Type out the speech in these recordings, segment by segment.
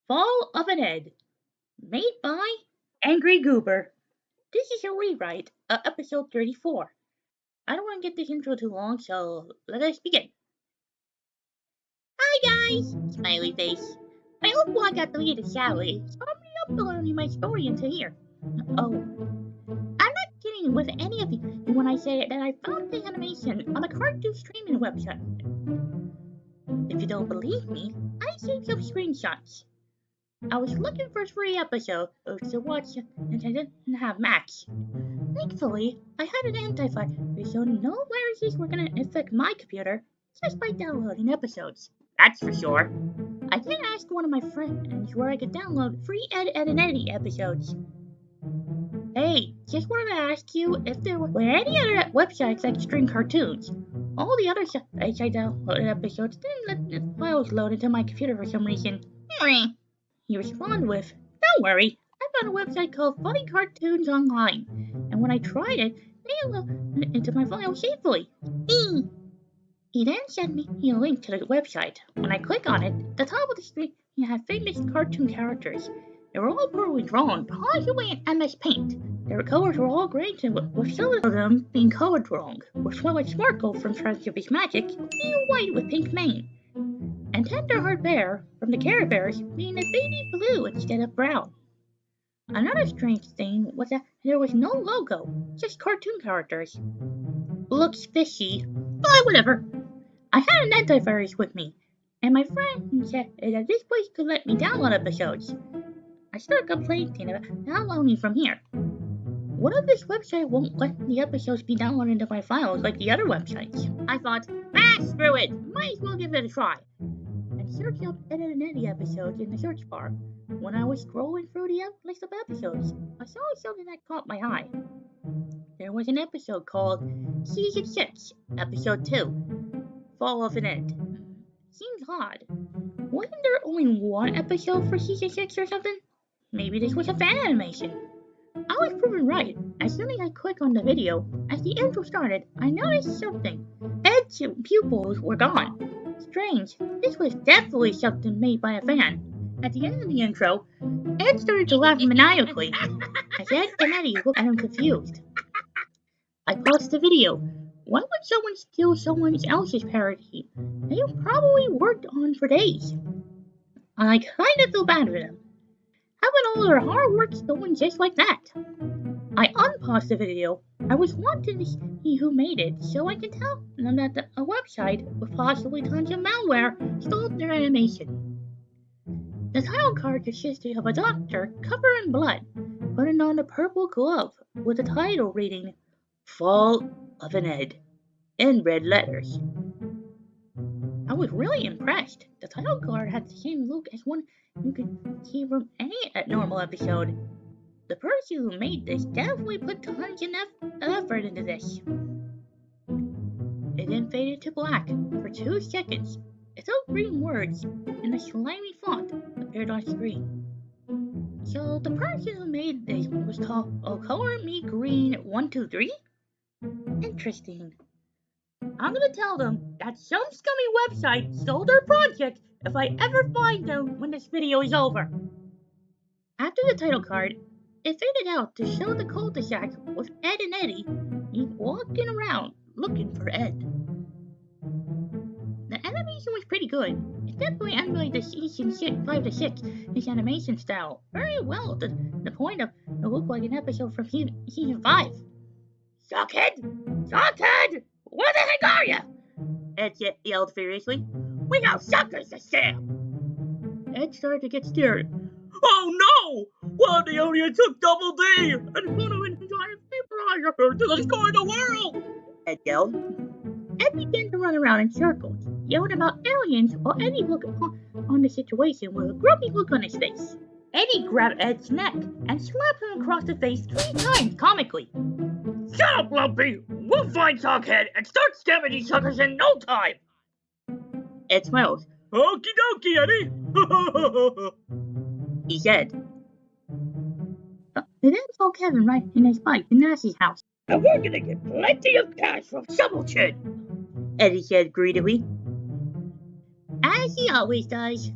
Fall of an Ed, made by Angry Goober. This is a rewrite of episode 34. I don't want to get this intro too long, so let us begin. Hi guys! Smiley face. I hope I got to lead a Sally, so I'm uploading my story into here. Oh, I'm not kidding with any of you when I say that I found the animation on the cartoon streaming website. If you don't believe me, I saved some screenshots. I was looking for 3 episodes to watch and I didn't have Max. Thankfully, I had an antivirus so no viruses were gonna infect my computer just by downloading episodes. That's for sure. I then asked one of my friends where I could download free Ed, Edd and Eddy episodes. Hey, just wanted to ask you if there were any other websites that stream cartoons. All the other sites I downloaded episodes didn't let the files load into my computer for some reason. He responded with, "Don't worry, I found a website called Funny Cartoons Online, and when I tried it, they loaded into my file safely." He then sent me a link to the website. When I click on it, the top of the screen had famous cartoon characters. They were all poorly drawn, possibly in MS Paint. Their colors were all gray, with some of them being colored wrong, with Twilight Sparkle from Transformers Magic being white with pink mane, and Tenderheart Bear from the Care Bears being a baby blue instead of brown. Another strange thing was that there was no logo, just cartoon characters. Looks fishy, but whatever. I had an antivirus with me, and my friend said that this place could let me download episodes. I started complaining about downloading from here. What if this website won't let the episodes be downloaded into my files like the other websites? I thought, screw it, might as well give it a try. And searched up Ed, Edd and Eddy episodes in the search bar. When I was scrolling through the list of episodes, I saw something that caught my eye. There was an episode called Season 6, Episode 2, Fall of an Ed. Seems odd. Wasn't there only one episode for Season 6 or something? Maybe this was a fan animation. I was proven right. As soon as I clicked on the video, as the intro started, I noticed something. Ed's pupils were gone. Strange, this was definitely something made by a fan. At the end of the intro, Ed started to laugh maniacally, as Ed and Eddy looked at him confused. I paused the video. Why would someone steal someone else's parody they probably worked on for days? I kinda feel bad for them. Having all their hard work stolen just like that. I unpaused the video. I was wanting to see who made it so I could tell them that a website with possibly tons of malware stole their animation. The title card consisted of a doctor covered in blood, putting on a purple glove with the title reading Fall of an Ed in red letters. I was really impressed. The title card had the same look as one you could see from any normal episode. The person who made this definitely put tons of effort into this. It then faded to black for 2 seconds. Its own green words in a slimy font appeared on screen. So the person who made this was called Color Me Green 123? Interesting. I'm gonna tell them that some scummy website stole their project if I ever find them when this video is over. After the title card, it faded out to show the cul-de-sac with Ed and Eddy walking around looking for Ed. The animation was pretty good. It definitely emulated the season 5 to 6, his animation style, very well to the point of it looked like an episode from season 5. Suckhead! Suckhead! Where the heck are you? Ed yelled furiously. We got suckers to steal! Ed started to get scared. Oh no! What if the alien took Double D and put him in a giant vaporizer to destroy the world? Ed yelled. Ed began to run around in circles, yelling about aliens while Eddie looked on the situation with a grumpy look on his face. Eddie grabbed Ed's neck and slapped him across the face 3 times comically. Shut up, Lumpy! We'll find Sockhead and start stabbing these suckers in no time! Ed smiled. Okie dokie, Eddie! He said. They then saw Kevin riding his bike to Nash's house. And we're gonna get plenty of cash from Shovelchin, Eddie said greedily. As he always does.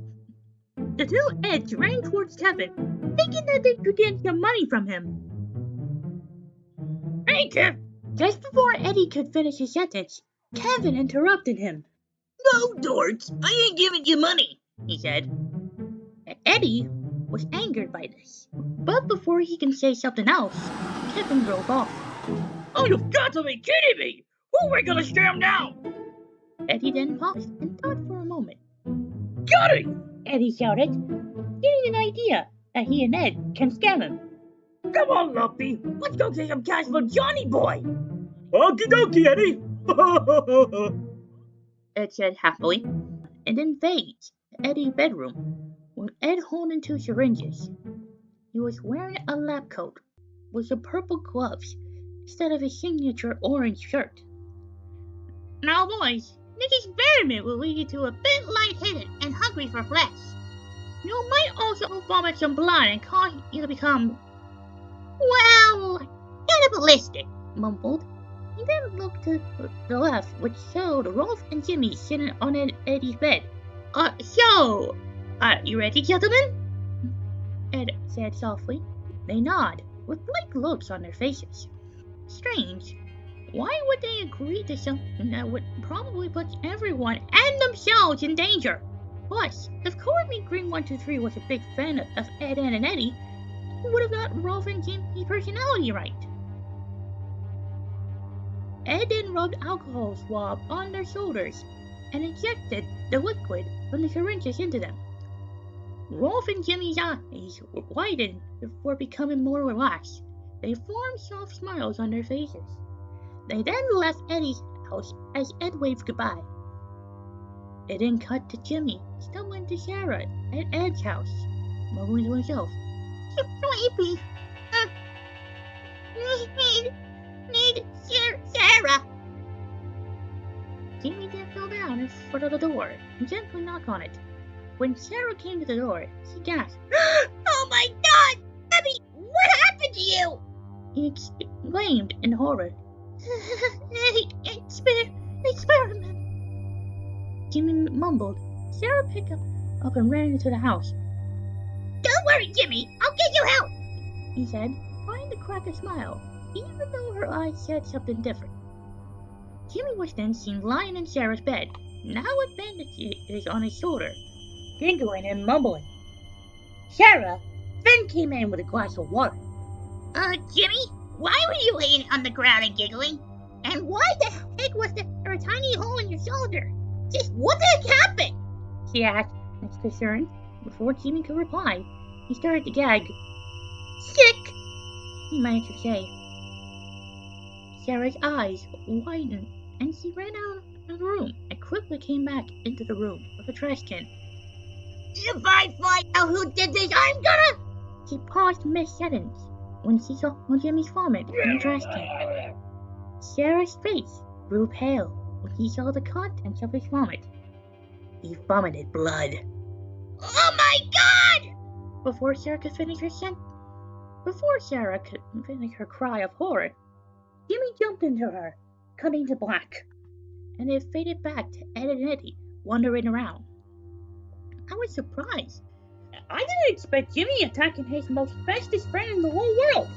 The 2 Eds ran towards Kevin, thinking that they could get some money from him. Hey, Kev! Just before Eddie could finish his sentence, Kevin interrupted him. No, dorks! I ain't giving you money, he said. Eddie was angered by this, but before he can say something else, Kevin drove off. Oh, you've got to be kidding me! Who are we gonna scam now? Eddie then paused and thought for a moment. Got it! Eddie shouted, getting an idea that he and Ed can scam him. Come on, Lumpy, let's go get some cash from Johnny Boy! Okie dokie, Eddie! Ed said happily, and then fades to Eddie's bedroom, with Ed holding 2 syringes. He was wearing a lab coat with some purple gloves instead of his signature orange shirt. Now, boys, this experiment will leave you to a bit lightheaded and hungry for flesh. You might also vomit some blood and cause you to become, well, cannibalistic, mumbled. He then looked to the left, which showed Rolf and Jimmy sitting on Eddie's bed. You ready, gentlemen? Ed said softly. They nod, with blank looks on their faces. Strange. Why would they agree to something that would probably put everyone and themselves in danger? Plus, if Courtney Green 123 was a big fan of Ed, Edd, and Eddy, he would have got Rolf and Jimmy's personality right. Ed then rubbed alcohol swab on their shoulders and injected the liquid from the syringes into them. Rolf and Jimmy's eyes widened before becoming more relaxed. They formed soft smiles on their faces. They then left Eddie's house as Ed waved goodbye. It then cut to Jimmy stumbling to Sarah at Ed's house, mumbling to himself. Sleepy. Need Sarah. Jimmy then fell down in front of the door and gently knocked on it. When Sarah came to the door, she gasped. Oh my God! Abby, what happened to you? He exclaimed in horror. Experiment. Jimmy mumbled. Sarah picked up and ran into the house. Don't worry, Jimmy. I'll get you help, he said, trying to crack a smile, even though her eyes said something different. Jimmy was then seen lying in Sarah's bed, now with bandages on his shoulder, giggling and mumbling. Sarah then came in with a glass of water. Jimmy, why were you laying on the ground and giggling? And why the heck was there a tiny hole in your shoulder? Just what the heck happened? She asked, next concerned. Before Jimmy could reply, he started to gag. Sick, he managed to say. Sarah's eyes widened, and she ran out of the room and quickly came back into the room with a trash can. If I find out who did this, I'm gonna... She paused mid-sentence when she saw Jimmy's vomit in the trash can. Sarah's face grew pale when he saw the contents of his vomit. He vomited blood. Oh my God! Before Sarah could finish her cry of horror, Jimmy jumped into her, cutting to black, and it faded back to Ed and Eddy wandering around. I was surprised. I didn't expect Jimmy attacking his most bestest friend in the whole world.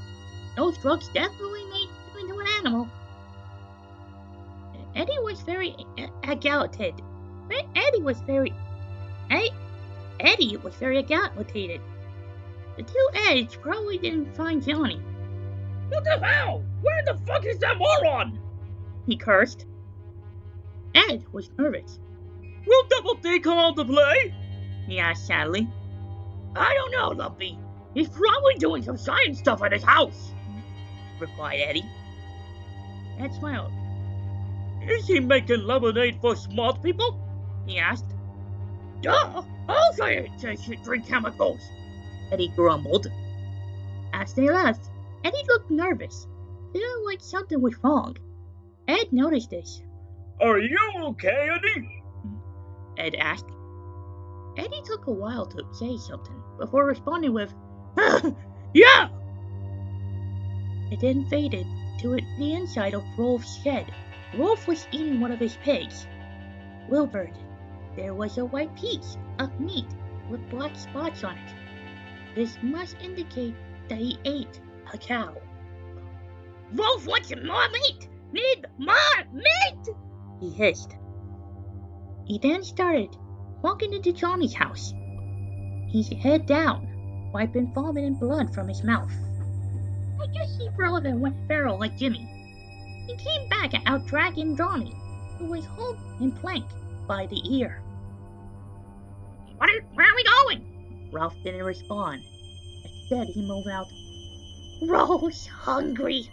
Those drugs definitely made him into an animal. Eddy was very agitated. Eddy was very agitated. The 2 Eds probably didn't find Johnny. What the hell? Where the fuck is that moron? He cursed. Ed was nervous. Will Double D come out to play? He asked sadly. I don't know, Lumpy. He's probably doing some science stuff at his house, replied Eddy. Ed smiled. Is he making lemonade for smart people? He asked. Duh! I'll say it says you drink chemicals, Eddy grumbled. As they left, Eddy looked nervous, feeling like something was wrong. Ed noticed this. Are you okay, Eddy? Ed asked. Eddy took a while to say something before responding with, Yeah! It then faded to the inside of Rolf's shed. Rolf was eating one of his pigs. Wilbur, there was a white piece of meat with black spots on it. This must indicate that he ate a cow. Rolf wants more meat! Need more meat! He hissed. He then started walking into Johnny's house, his head down, wiping vomit and blood from his mouth. I guess he probably went feral like Jimmy. He came back out dragging Johnny, who was holding Plank by the ear. Where are we going? Ralph didn't respond. Instead, he moved out. Rolf's hungry.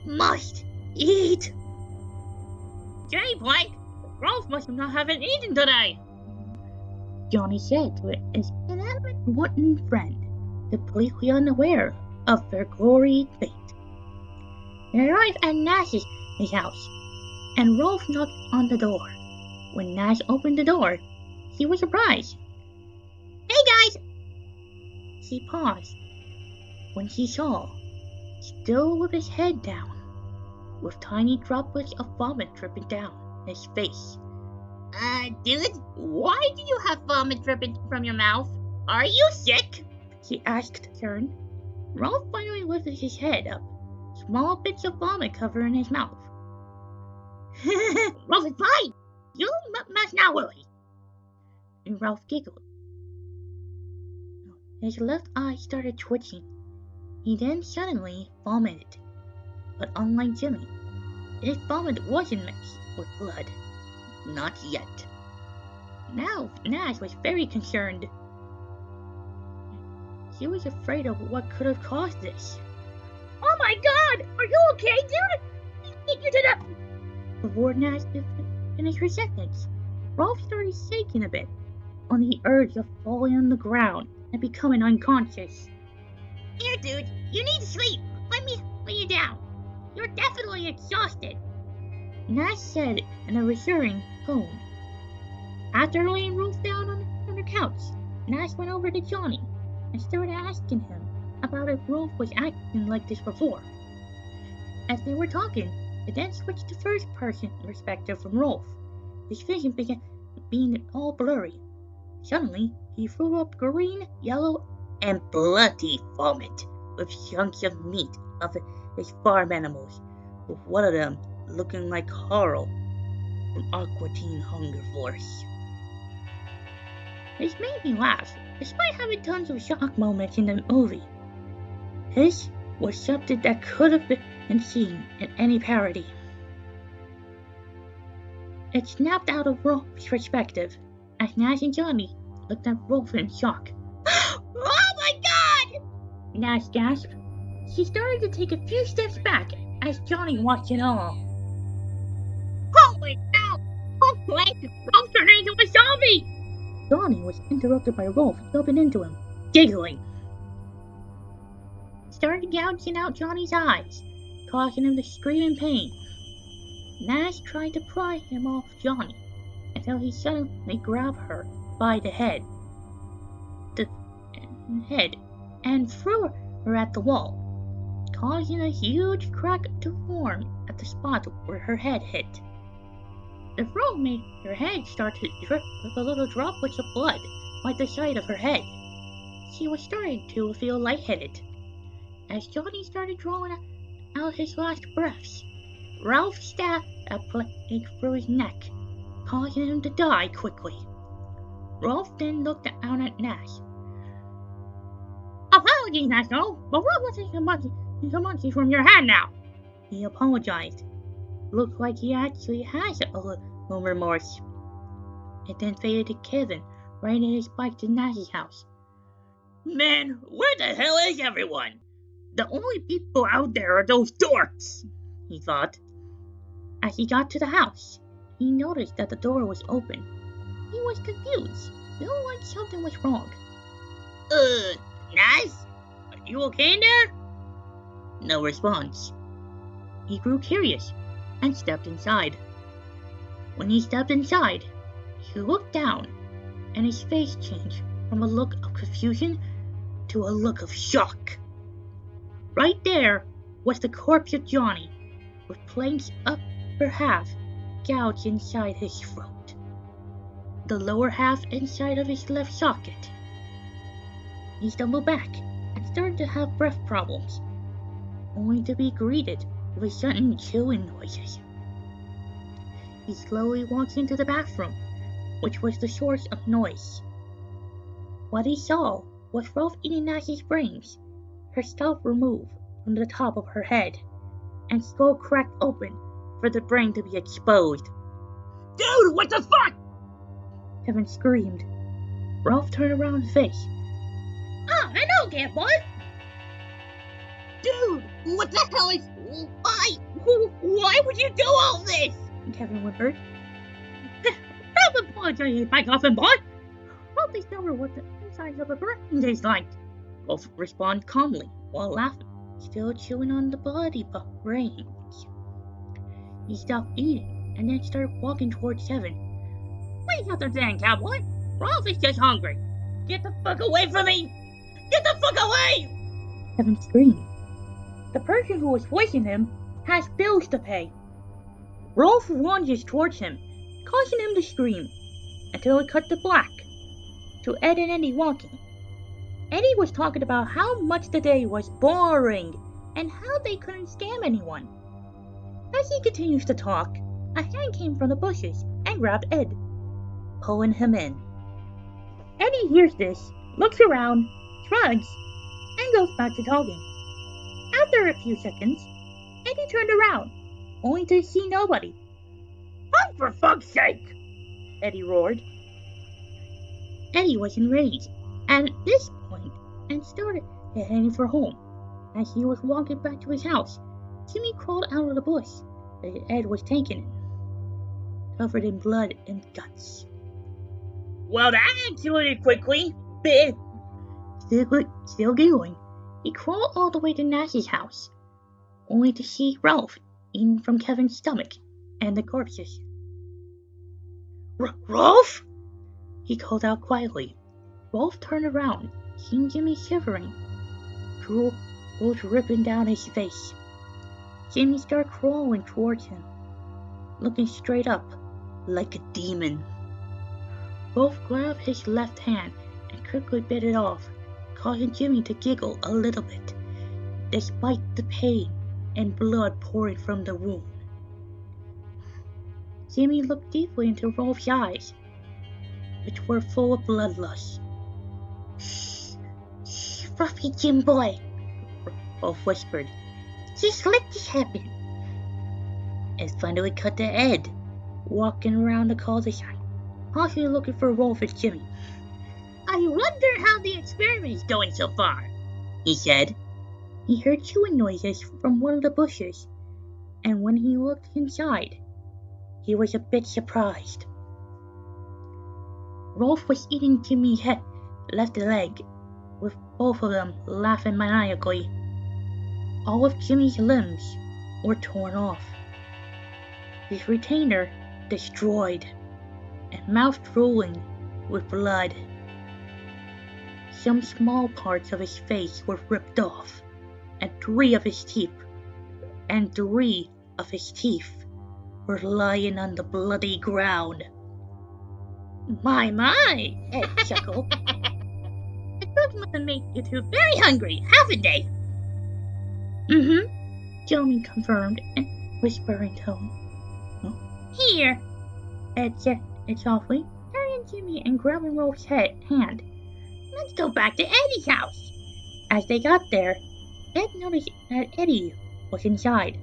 Must eat. Gee, Plank, Rolf must not have eaten today. Johnny said to his inanimate wooden friend, completely unaware of their gory fate. They arrived at Nash's house, and Rolf knocked on the door. When Nash opened the door, he was surprised. Hey guys! She paused when she saw, still with his head down, with tiny droplets of vomit dripping down his face. Dude, why do you have vomit dripping from your mouth? Are you sick? He asked Karen. Rolf finally lifted his head up, small bits of vomit covering his mouth. Rolf is fine. You must not worry. And Ralph giggled. His left eye started twitching. He then suddenly vomited. But unlike Jimmy, his vomit wasn't mixed with blood. Not yet. Now Nash was very concerned. She was afraid of what could have caused this. Oh my god! Are you okay, dude? You did it! Before Nash could finish her sentence, Rolf started shaking a bit, on the urge of falling on the ground and becoming unconscious. Here, dude, you need to sleep. Let me lay you down. You're definitely exhausted, Nash said in a reassuring tone. After laying Rolf down on the couch, Nash went over to Johnny and started asking him about if Rolf was acting like this before. As they were talking, it then switched to first-person perspective from Rolf. His vision began being all blurry. Suddenly, he threw up green, yellow, and bloody vomit with chunks of meat of his farm animals, with one of them looking like Carl from Aqua Teen Hunger Force. This made me laugh, despite having tons of shock moments in the movie. This was something that could have been seen in any parody. It snapped out of Rolf's perspective, as Nash and Johnny looked at Rolf in shock. Oh my god! Nash gasped. She started to take a few steps back as Johnny watched it all. Holy cow! Oh, Plank! Rolf turned into a zombie! Johnny was interrupted by Rolf jumping into him, giggling. Started gouging out Johnny's eyes, causing him to scream in pain. Nash tried to pry him off Johnny until he suddenly grabbed her by the head and threw her at the wall, causing a huge crack to form at the spot where her head hit. The throw made her head start to drip with a little droplets of blood by the side of her head. She was starting to feel lightheaded. As Johnny started drawing out his last breaths, Ralph stabbed a plague through his neck, causing him to die quickly. Ralph then looked out at Nash. Apologies, National, but what was the monkey from your hand now? He apologized. Looked like he actually has a little remorse. It then faded to Kevin riding his bike to Nash's house. Man, where the hell is everyone? The only people out there are those dorks, he thought. As he got to the house, he noticed that the door was open. He was confused, feeling like something was wrong. Nice? Are you okay in there? No response. He grew curious and stepped inside. When he stepped inside, he looked down, and his face changed from a look of confusion to a look of shock. Right there was the corpse of Johnny, with Plank's upper half gouged inside his throat, the lower half inside of his left socket. He stumbled back and started to have breath problems, only to be greeted with sudden chilling noises. He slowly walked into the bathroom, which was the source of noise. What he saw was Rolf eating Nash's brains, her scalp removed from the top of her head, and skull cracked open for the brain to be exposed. Dude, what the fuck? Kevin screamed. Rolf turned around his face. Oh, hello there, boy. Dude, what the hell is... Why would you do all this? Kevin whimpered. Don't apologize, my coffin boy. Rolf discovered what the insides of a brain tastes like. Rolf responded calmly while laughing, still chewing on the bloody brains. He stopped eating and then started walking towards Kevin. Wait up there, cowboy. Rolf is just hungry. Get the fuck away from me! Get the fuck away! Kevin screamed. The person who was voicing him has bills to pay. Rolf lunges towards him, causing him to scream, until it cut to black, to Ed and Eddy walking. Eddy was talking about how much the day was boring and how they couldn't scam anyone. As he continues to talk, a hand came from the bushes and grabbed Ed, pulling him in. Eddy hears this, looks around, shrugs, and goes back to talking. After a few seconds, Eddy turned around, only to see nobody. Oh, for fuck's sake! Eddy roared. Eddy was enraged at this point and started heading for home. As he was walking back to his house, Jimmy crawled out of the bush that Ed was taking him, covered in blood and guts. Well, that escalated quickly. Still giggling, he crawled all the way to Nash's house, only to see Ralph eating from Kevin's stomach and the corpses. Rolf? He called out quietly. Rolf turned around, seeing Jimmy shivering, drool was dripping down his face. Jimmy started crawling towards him, looking straight up, like a demon. Rolf grabbed his left hand and quickly bit it off, causing Jimmy to giggle a little bit, despite the pain and blood pouring from the wound. Jimmy looked deeply into Rolf's eyes, which were full of bloodlust. Shh, Fluffy Jim boy, Rolf whispered. Just let this happen. It finally cut to Ed, walking around the cul-de-sac, possibly looking for Rolf and Jimmy. I wonder how the experiment's going so far, he said. He heard chewing noises from one of the bushes, and when he looked inside, he was a bit surprised. Rolf was eating Jimmy's left leg, with both of them laughing maniacally. All of Jimmy's limbs were torn off, his retainer destroyed, and mouth drooling with blood. Some small parts of his face were ripped off, and three of his teeth were lying on the bloody ground. My, Ed chuckled. The drugs must have made you two very hungry, haven't they? Jimmy confirmed in whispering tone. Here, Ed said it softly, carrying Jimmy and grabbing Rolf's hand. Let's go back to Eddy's house. As they got there, Ed noticed that Eddy was inside.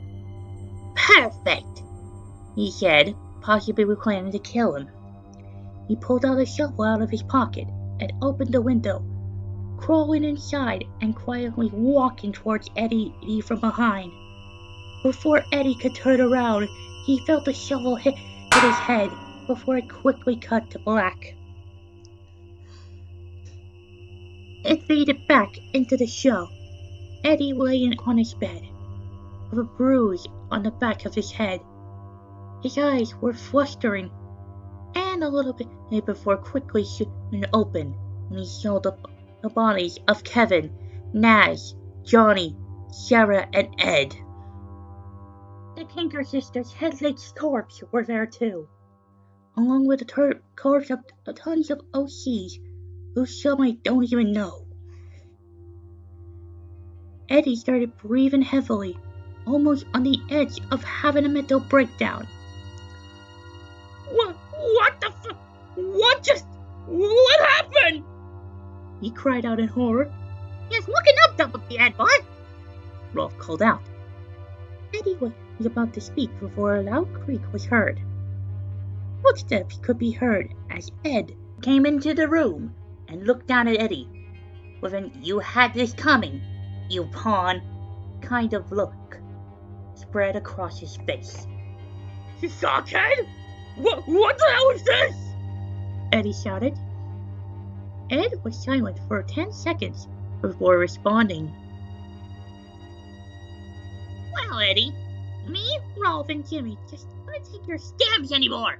Perfect, he said, possibly planning to kill him. He pulled out a shovel out of his pocket and opened the window, crawling inside and quietly walking towards Eddy from behind. Before Eddy could turn around, He felt the shovel hit his head before it quickly cut to black. It faded back into the show. Eddy laying on his bed, with a bruise on the back of his head. His eyes were flustering, and a little bit before quickly shooting open when he saw the bodies of Kevin, Naz, Johnny, Sarah, and Ed. The Tinker Sisters' headless corpse were there too, along with the corpse of tons of OCs who some I don't even know. Eddy started breathing heavily, almost on the edge of having a mental breakdown. What the fuck? What happened? He cried out in horror. Yes, looking up top of the Ed boy, Rolf called out. Eddy was about to speak before a loud creak was heard. Footsteps could be heard as Ed came into the room and looked down at Eddy with an "you had this coming, you pawn" kind of look spread across his face. Sockhead? What the hell is this? Eddy shouted. Ed was silent for 10 seconds before responding. Well, Eddy, me, Rolf, and Jimmy just couldn't take your scams anymore.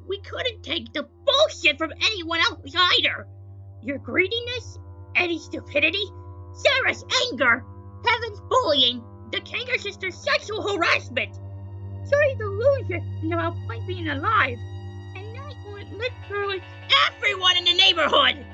We couldn't take the bullshit from anyone else either. Your greediness, Eddy's stupidity, Sarah's anger, Kevin's bullying, the Tinker Sisters' sexual harassment, Sorry's delusion about Point being alive, and that was literally everyone in the neighborhood.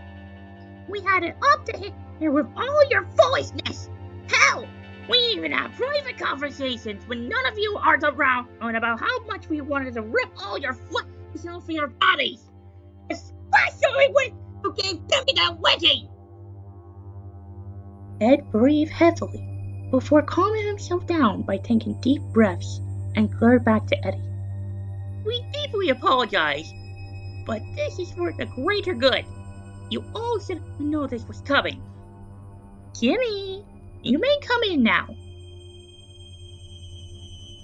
We had it up to here with all your foolishness. Hell, we even had private conversations when none of you are around on about how much we wanted to rip all your flesh off your bodies, especially when you gave Timmy that wedgie. Ed breathed heavily before calming himself down by taking deep breaths and glared back to Eddy. We deeply apologize, but this is for the greater good. You all should know this was coming. Jimmy, you may come in now.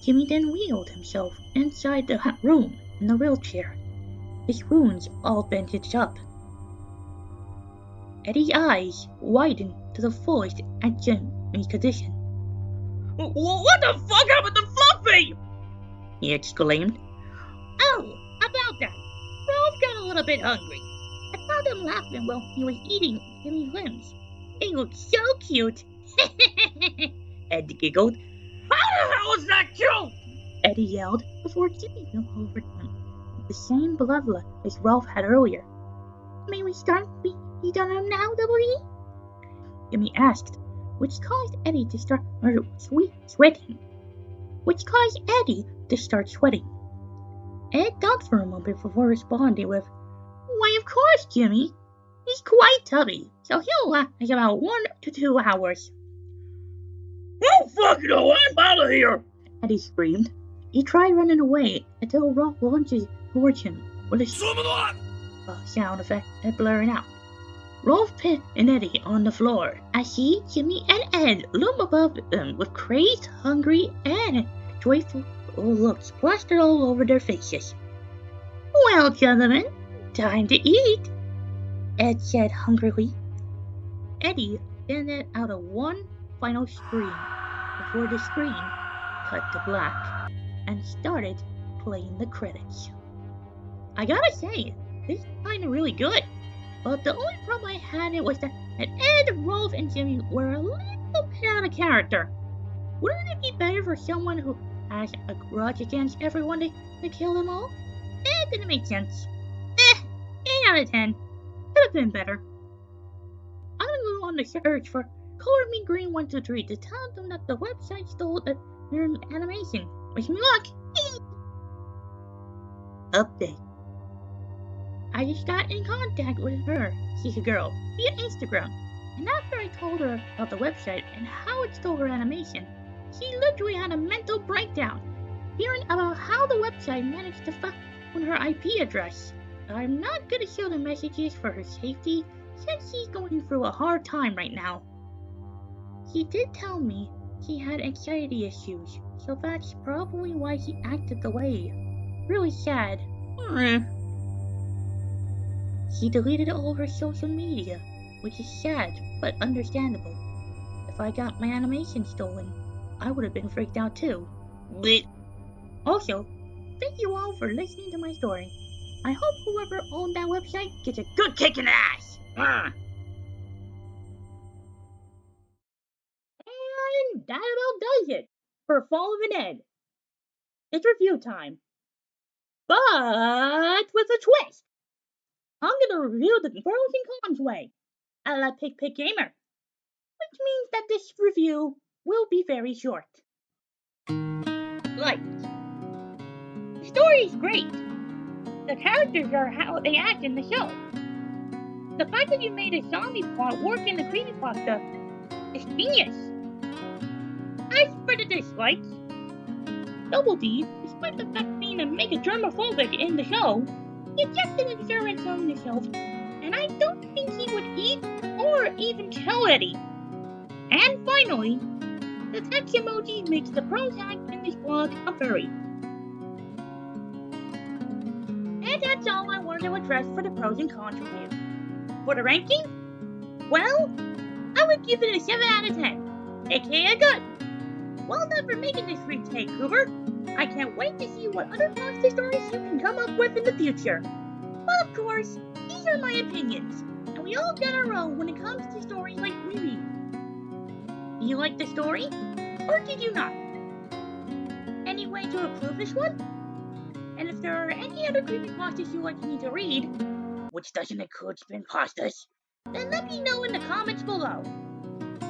Jimmy then wheeled himself inside the room in the wheelchair, his wounds all bandaged up. Eddy's eyes widened to the fullest at Jimmy's condition. What the fuck happened to Fluffy? He exclaimed. Oh, about that. Rolf got a little bit hungry. I found him laughing while he was eating Jimmy's limbs. He looked so cute. Ed giggled. How the hell is that cute? Eddy yelled before Jimmy fell over him with the same bloodlust as Rolf had earlier. May we start beating on him now, W.E.? Jimmy asked, which caused Eddy to start sweating. Ed thought for a moment before responding with, Why, of course, Jimmy. He's quite tubby, so he'll last about 1 to 2 hours. Oh, fuck no, I'm out of here! Eddy screamed. He tried running away until Rolf lunged towards him with a sound effect blaring out. Rolf pinned Eddy on the floor as he, Jimmy, and Ed loomed above them with crazed, hungry, and joyful looks plastered all over their faces. Well, gentlemen, time to eat, Ed said hungrily. Eddy then let out a one final scream before the screen cut to black and started playing the credits. I gotta say, this is kinda really good, but the only problem I had was that Ed, Rolf, and Jimmy were a little bit out of character. Wouldn't it be better for someone who has a grudge against everyone to kill them all? That didn't make sense. 8 out of 10. Could have been better. I'm gonna go on the search for Color Me Green 123 to tell them that the website stole their animation. Wish me luck. Update. I just got in contact with her, she's a girl, via Instagram, and after I told her about the website and how it stole her animation, she literally had a mental breakdown, hearing about how the website managed to find her IP address. I'm not gonna show the messages for her safety, since she's going through a hard time right now. She did tell me she had anxiety issues, So that's probably why he acted the way. Really sad. He deleted all of her social media, which is sad, but understandable. If I got my animation stolen, I would have been freaked out too. But Also, thank you all for listening to my story. I hope whoever owned that website gets a good kick in the ass. And that about does it for Fall of an Ed. It's review time. But with a twist. I'm gonna review the pros and cons way, a la Pick Gamer, which means that this review will be very short. Like, the story is great. The characters are how they act in the show. The fact that you made a zombie plot work in the creepypasta is genius. As for the dislikes, Double D, despite the fact being a mega germophobic in the show, he just didn't deserve it on the shelf, and I don't think he would eat or even tell Eddy. And finally, the text emoji makes the pro tag in this blog a furry. And that's all I wanted to address for the pros and cons review. For the ranking, well, I would give it a 7 out of 10, aka good. Well done for making this retake, Cooper. I can't wait to see what other monster stories you can come up with in the future. But of course, these are my opinions, and we all get our own when it comes to stories like we read. Do you like the story, or did you not? Any way to approve this one? And if there are any other creepypastas you'd like me to read, which doesn't include spin pastas, then let me know in the comments below.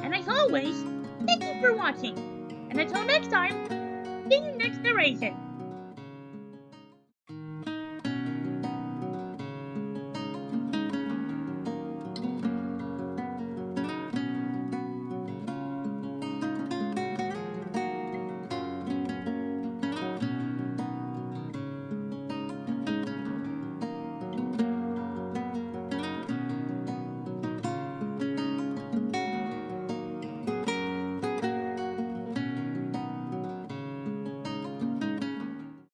And as always, thank you for watching. And until next time, see you next narration.